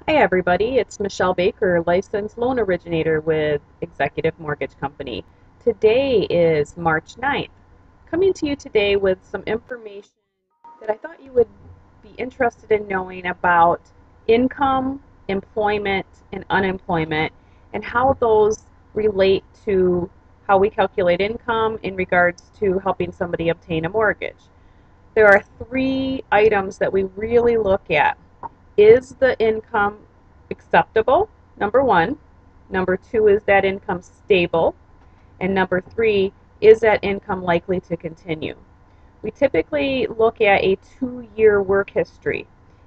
Hi everybody, it's Michelle Baker, licensed loan originator with Executive Mortgage Company. Today is March 9th. Coming to you today with some information that I thought you would be interested in knowing about income, employment, and unemployment, and how those relate to how we calculate income in regards to helping somebody obtain a mortgage. There are three items that we really look at. Is the income acceptable? Number one. Number two, is that income stable? And number three, is that income likely to continue? We typically look at a 2-year work history.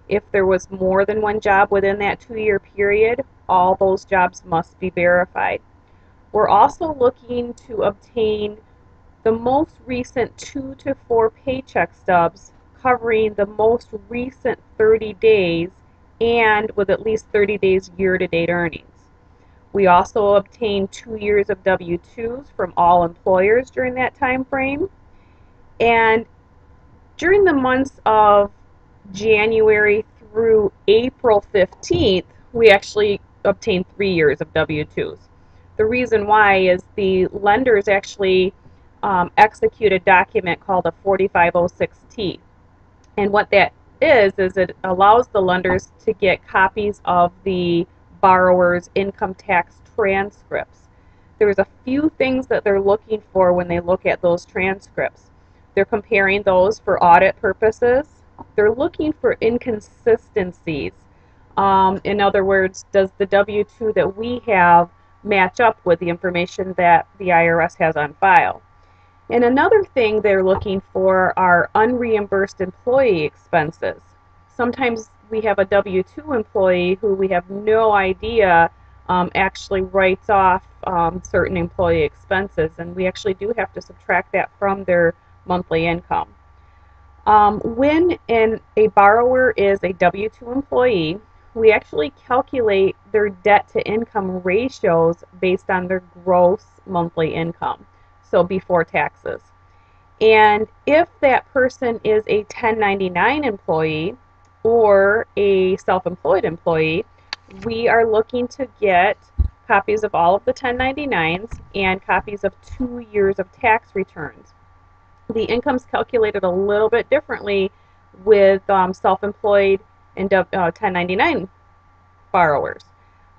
If there was more than one job within that 2-year period, all those jobs must be verified. We're also looking to obtain the most recent 2 to 4 paycheck stubs covering the most recent 30 days and with at least 30 days year-to-date earnings. We also obtain 2 years of W-2s from all employers during that time frame. And during the months of January through April 15th, we actually obtain 3 years of W-2s. The reason why is the lenders actually execute a document called a 4506T. And what that is it allows the lenders to get copies of the borrower's income tax transcripts. There's a few things that they're looking for when they look at those transcripts. They're comparing those for audit purposes. They're looking for inconsistencies. In other words, does the W-2 that we have match up with the information that the IRS has on file? And another thing they're looking for are unreimbursed employee expenses. Sometimes we have a W-2 employee who we have no idea actually writes off certain employee expenses, and we actually do have to subtract that from their monthly income. When a borrower is a W-2 employee, we actually calculate their debt to income ratios based on their gross monthly income, so before taxes. And if that person is a 1099 employee or a self-employed employee, we are looking to get copies of all of the 1099s and copies of 2 years of tax returns. The income's calculated a little bit differently with self-employed and 1099 borrowers.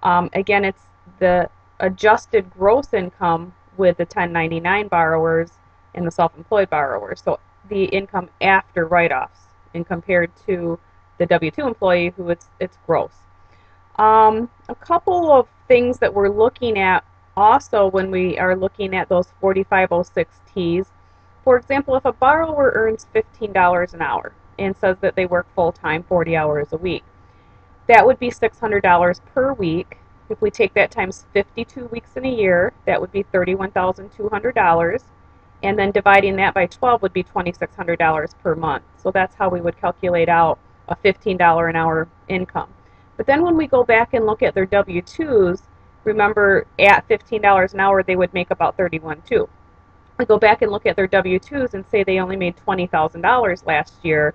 Again, it's the adjusted gross income with the 1099 borrowers and the self-employed borrowers. So the income after write-offs and compared to the W-2 employee who it's gross. A couple of things that we're looking at also when we are looking at those 4506Ts. For example, if a borrower earns $15 an hour and says that they work full-time 40 hours a week, that would be $600 per week. If we take that times 52 weeks in a year, that would be $31,200. And then dividing that by 12 would be $2,600 per month. So that's how we would calculate out a $15 an hour income. But then when we go back and look at their W-2s, remember at $15 an hour they would make about $31,200. We go back and look at their W-2s and say they only made $20,000 last year.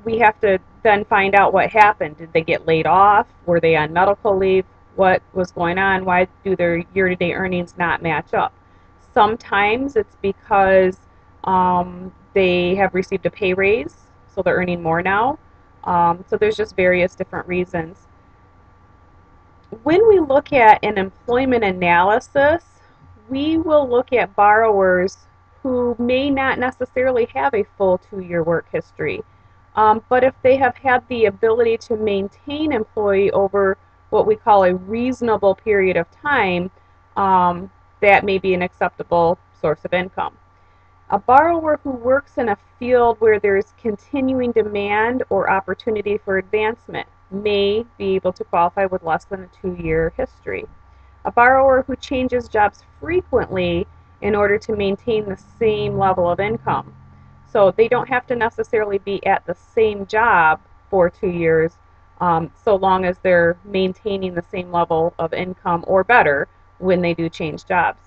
We have to then find out what happened. Did they get laid off? Were they on medical leave? What was going on? Why do their year-to-date earnings not match up? Sometimes it's because they have received a pay raise, so they're earning more now. So there's just various different reasons. When we look at an employment analysis, we will look at borrowers who may not necessarily have a full 2-year work history. But if they have had the ability to maintain employee over what we call a reasonable period of time, that may be an acceptable source of income. A borrower who works in a field where there's continuing demand or opportunity for advancement may be able to qualify with less than a 2-year history. A borrower who changes jobs frequently in order to maintain the same level of income. So they don't have to necessarily be at the same job for 2 years, so long as they're maintaining the same level of income or better when they do change jobs.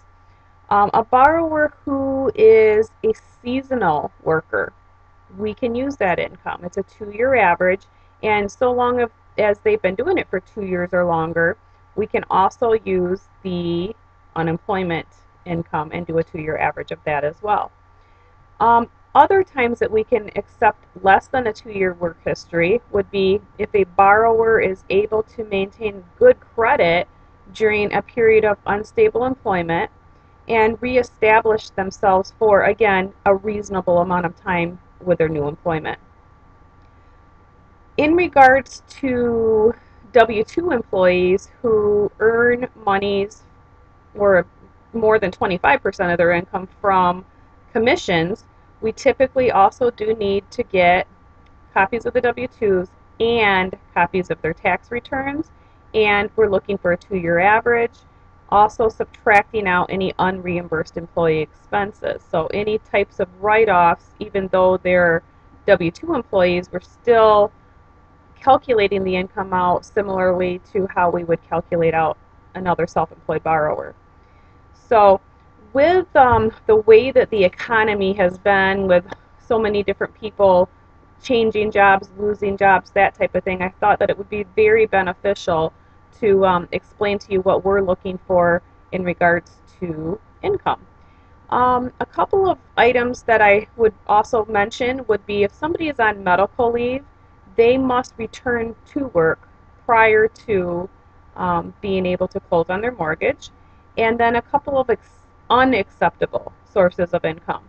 A borrower who is a seasonal worker, we can use that income. It's a 2-year average, and so long as they've been doing it for 2 years or longer, we can also use the unemployment income and do a 2-year average of that as well. Other times that we can accept less than a 2-year work history would be if a borrower is able to maintain good credit during a period of unstable employment and reestablish themselves for, again, a reasonable amount of time with their new employment. In regards to W-2 employees who earn monies or more than 25% of their income from commissions, we typically also do need to get copies of the W-2s and copies of their tax returns, and we're looking for a 2-year average, also subtracting out any unreimbursed employee expenses. So any types of write-offs, even though they're W-2 employees, we're still calculating the income out similarly to how we would calculate out another self-employed borrower. So with the way that the economy has been, with so many different people changing jobs, losing jobs, that type of thing, I thought that it would be very beneficial to explain to you what we're looking for in regards to income. A couple of items that I would also mention would be if somebody is on medical leave, they must return to work prior to being able to close on their mortgage. And then a couple of unacceptable sources of income.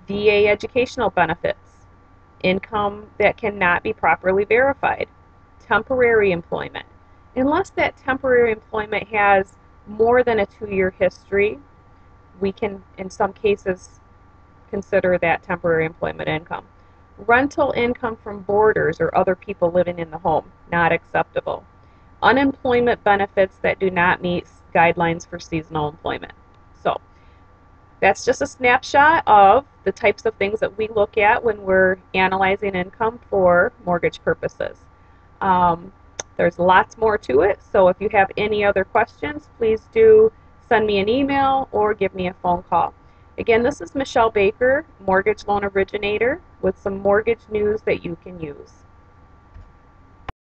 VA educational benefits, income that cannot be properly verified, temporary employment. Unless that temporary employment has more than a 2-year history, we can, in some cases, consider that temporary employment income. Rental income from boarders or other people living in the home, not acceptable. Unemployment benefits that do not meet guidelines for seasonal employment. So that's just a snapshot of the types of things that we look at when we're analyzing income for mortgage purposes. There's lots more to it, so if you have any other questions, please do send me an email or give me a phone call. Again, this is Michelle Baker, mortgage loan originator, with some mortgage news that you can use.